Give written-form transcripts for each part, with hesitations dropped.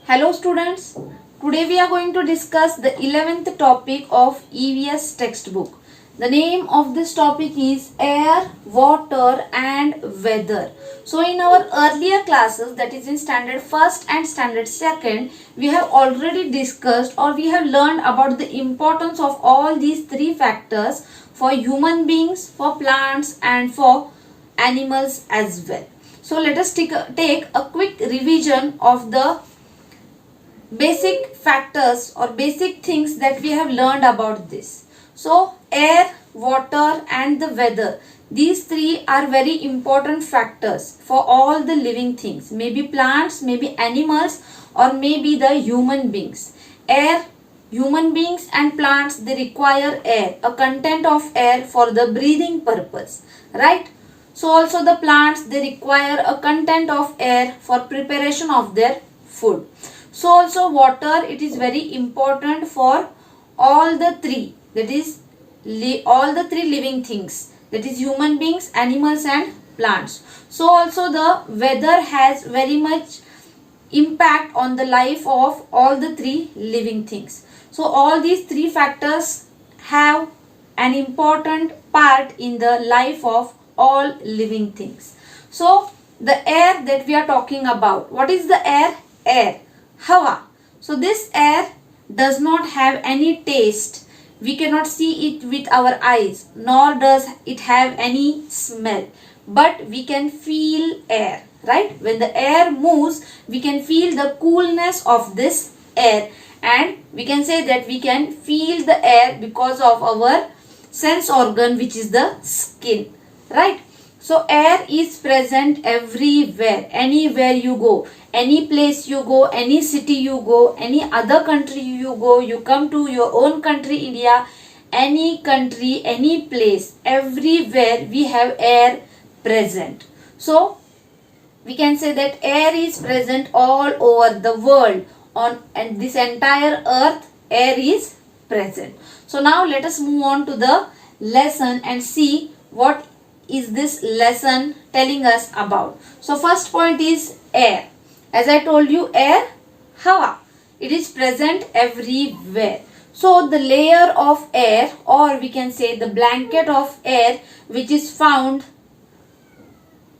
Hello students, today we are going to discuss the 11th topic of EVS textbook. The name of this topic is air, water and weather. So in our earlier classes, that is in standard 1st and standard 2nd, we have already discussed or we have learned about the importance of all these three factors for human beings, for plants and for animals as well. So let us take a quick revision of the basic factors or basic things that we have learned about this. So air, water and the weather, these three are very important factors for all the living things, maybe plants, maybe animals or maybe the human beings. Air, human beings and plants, they require air, a content of air for the breathing purpose, right? So also the plants, they require a content of air for preparation of their food. So also water, it is very important for all the three, that is all the three living things, that is human beings, animals and plants. So also the weather has very much impact on the life of all the three living things. So all these three factors have an important part in the life of all living things. So the air that we are talking about, what is the air? Air, Hawa. So this air does not have any taste. We cannot see it with our eyes, nor does it have any smell. But we can feel air, right? When the air moves, we can feel the coolness of this air. And we can say that we can feel the air because of our sense organ, which is the skin, right? So air is present everywhere, anywhere you go, any place you go, any city you go, any other country you go, you come to your own country India, any country, any place, everywhere we have air present. So we can say that air is present all over the world, on and this entire earth air is present. So now let us move on to the lesson and see what is this lesson telling us about. So first point is air. As I told you, air, Hawa, it is present everywhere. So the layer of air, or we can say the blanket of air, which is found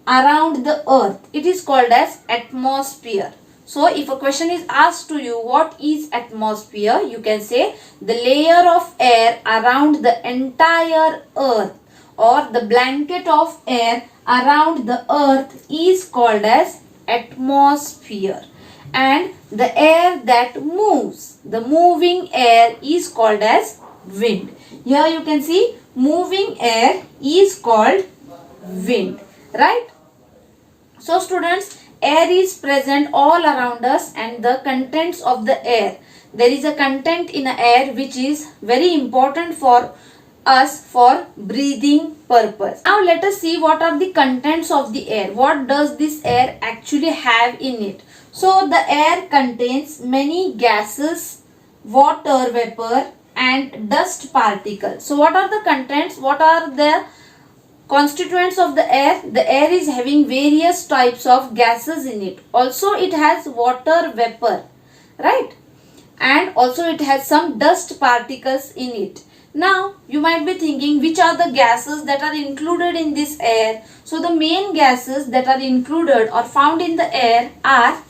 around the earth, it is called as atmosphere. So if a question is asked to you, what is atmosphere, you can say the layer of air around the entire earth, or the blanket of air around the earth is called as atmosphere. And the air that moves, the moving air, is called as wind. Here you can see moving air is called wind, right? So students, air is present all around us, and the contents of the air, there is a content in the air which is very important for us for breathing purpose. Now let us see what are the contents of the air. What does this air actually have in it? So the air contains many gases, water vapor and dust particles. So what are the contents? What are the constituents of the air? The air is having various types of gases in it. Also it has water vapor, right? And also it has some dust particles in it. Now you might be thinking, which are the gases that are included in this air? So the main gases that are included or found in the air are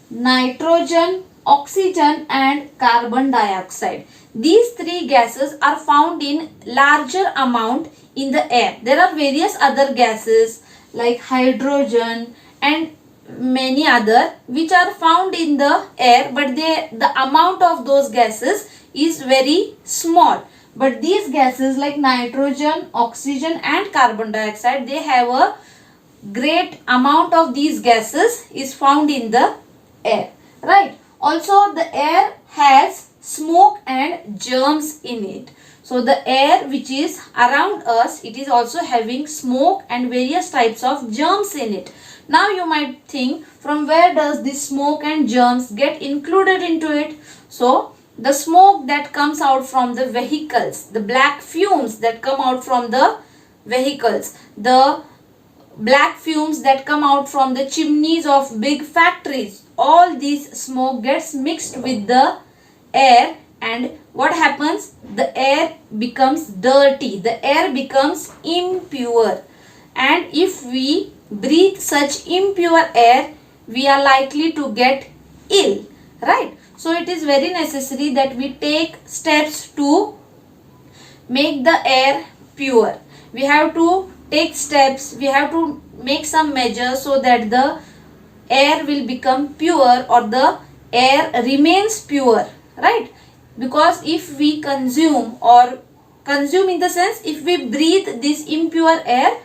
nitrogen, oxygen and carbon dioxide. These three gases are found in larger amount in the air. There are various other gases like hydrogen and many other which are found in the air, but the amount of those gases is very small. But these gases like nitrogen, oxygen and carbon dioxide, they have a great amount of these gases is found in the air, right? Also the air has smoke and germs in it. So the air which is around us, it is also having smoke and various types of germs in it. Now you might think, from where does this smoke and germs get included into it? So the smoke that comes out from the vehicles, the black fumes that come out from the vehicles, the black fumes that come out from the chimneys of big factories, all these smoke gets mixed with the air, and what happens? The air becomes dirty, the air becomes impure, and if we breathe such impure air, we are likely to get ill, right? So it is very necessary that we take steps to make the air pure. We have to take steps, we have to make some measures so that the air will become pure or the air remains pure, right? Because if we consume, or consume in the sense, if we breathe this impure air,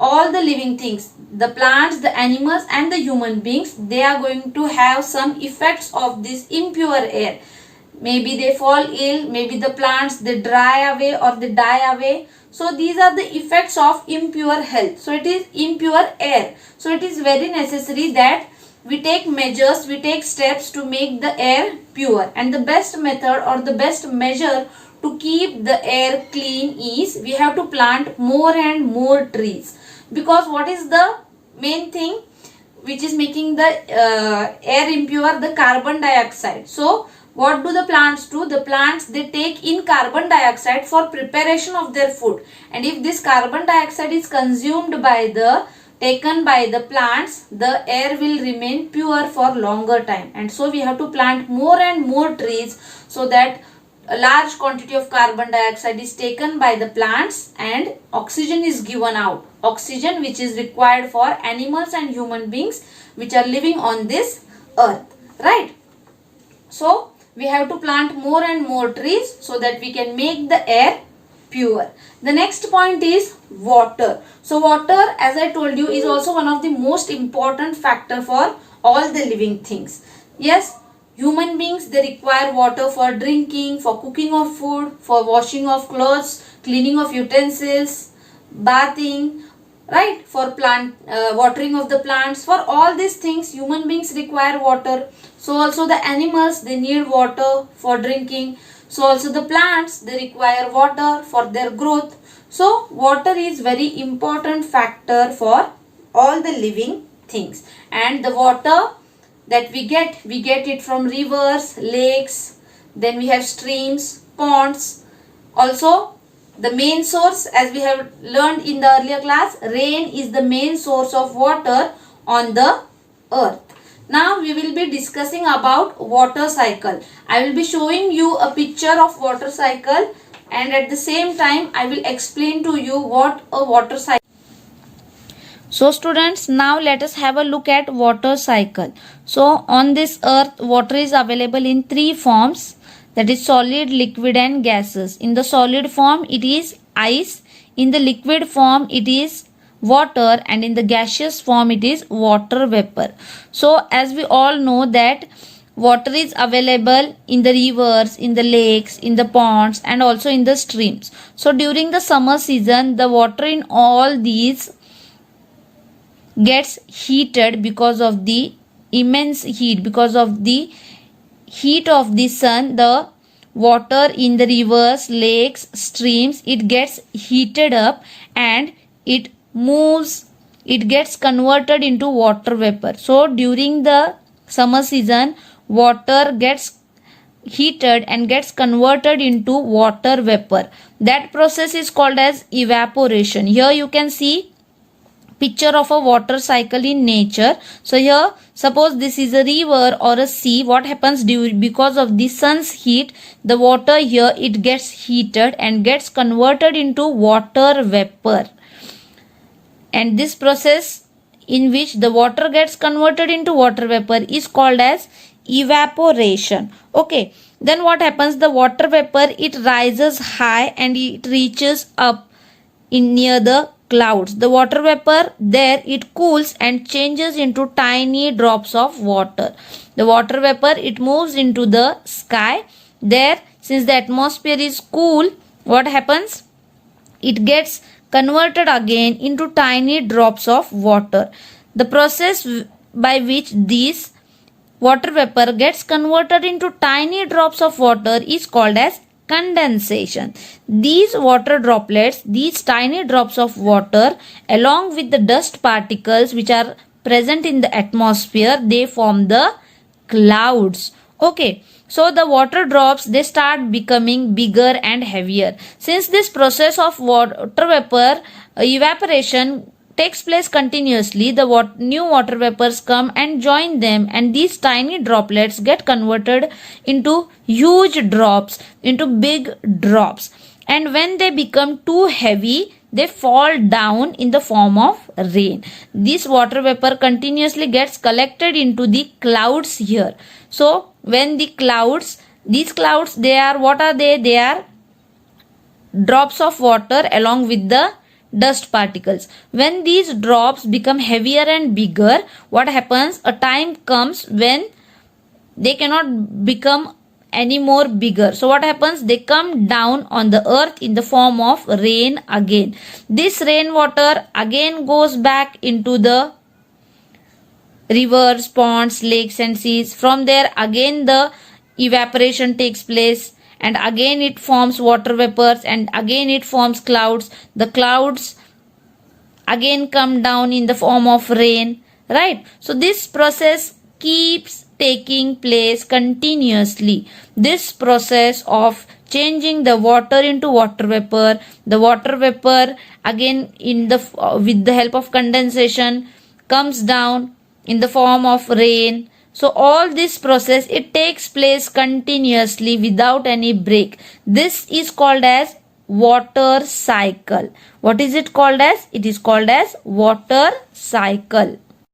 all the living things, the plants, the animals and the human beings, they are going to have some effects of this impure air. Maybe they fall ill, maybe the plants they dry away or they die away. So these are the effects of impure health. So it is impure air. So it is very necessary that we take measures, we take steps to make the air pure. And the best method or the best measure to keep the air clean is we have to plant more and more trees. Because what is the main thing which is making the air impure? The carbon dioxide. So what do the plants do? The plants, they take in carbon dioxide for preparation of their food, and if this carbon dioxide is consumed by the, taken by the plants, the air will remain pure for longer time. And so we have to plant more and more trees so that a large quantity of carbon dioxide is taken by the plants and oxygen is given out. Oxygen which is required for animals and human beings which are living on this earth, right? So we have to plant more and more trees so that we can make the air pure. The next point is water. So water, as I told you, is also one of the most important factor for all the living things. Yes, human beings, they require water for drinking, for cooking of food, for washing of clothes, cleaning of utensils, bathing, right? For plant watering of the plants. For all these things human beings require water. So also the animals, they need water for drinking. So also the plants, they require water for their growth. So water is very important factor for all the living things. And the water that we get it from rivers, lakes, then we have streams, ponds. Also the main source, as we have learned in the earlier class, rain is the main source of water on the earth. Now we will be discussing about water cycle. I will be showing you a picture of water cycle, and at the same time I will explain to you what a water cycle. So students, now let us have a look at water cycle. So on this earth, water is available in three forms, that is solid, liquid and gases. In the solid form it is ice, in the liquid form it is water, and in the gaseous form it is water vapor. So as we all know that water is available in the rivers, in the lakes, in the ponds and also in the streams. So during the summer season, the water in all these gets heated because of the immense heat, because of the heat of the sun. The water in the rivers, lakes, streams, it gets heated up and it moves, it gets converted into water vapor. So during the summer season, water gets heated and gets converted into water vapor. That process is called as evaporation. Here you can see picture of a water cycle in nature. So here, suppose this is a river or a sea. What happens because of the sun's heat, the water here, it gets heated and gets converted into water vapor. And this process in which the water gets converted into water vapor is called as evaporation. Okay, then what happens? The water vapor, it rises high and it reaches up in near the clouds. The water vapor there, it cools and changes into tiny drops of water. The water vapor, it moves into the sky. There, since the atmosphere is cool, what happens? It gets converted again into tiny drops of water. The process by which these water vapor gets converted into tiny drops of water is called as condensation. These water droplets, these tiny drops of water, along with the dust particles which are present in the atmosphere, they form the clouds. Okay, so the water drops, they start becoming bigger and heavier. Since this process of water vapor evaporation takes place continuously, the new water vapors come and join them, and these tiny droplets get converted into huge drops, into big drops. And when they become too heavy, they fall down in the form of rain. This water vapor continuously gets collected into the clouds here. So when these clouds, they are, what are they? They are drops of water along with the dust particles. When these drops become heavier and bigger, what happens? A time comes when they cannot become any more bigger. So what happens? They come down on the earth in the form of rain again. This rainwater again goes back into the rivers, ponds, lakes and seas. From there again the evaporation takes place, and again it forms water vapors, and again it forms clouds. The clouds again come down in the form of rain, right? So this process keeps taking place continuously. This process of changing the water into water vapor, the water vapor again with the help of condensation comes down in the form of rain. So all this process, it takes place continuously without any break. This is called as water cycle. What is it called as? It is called as water cycle.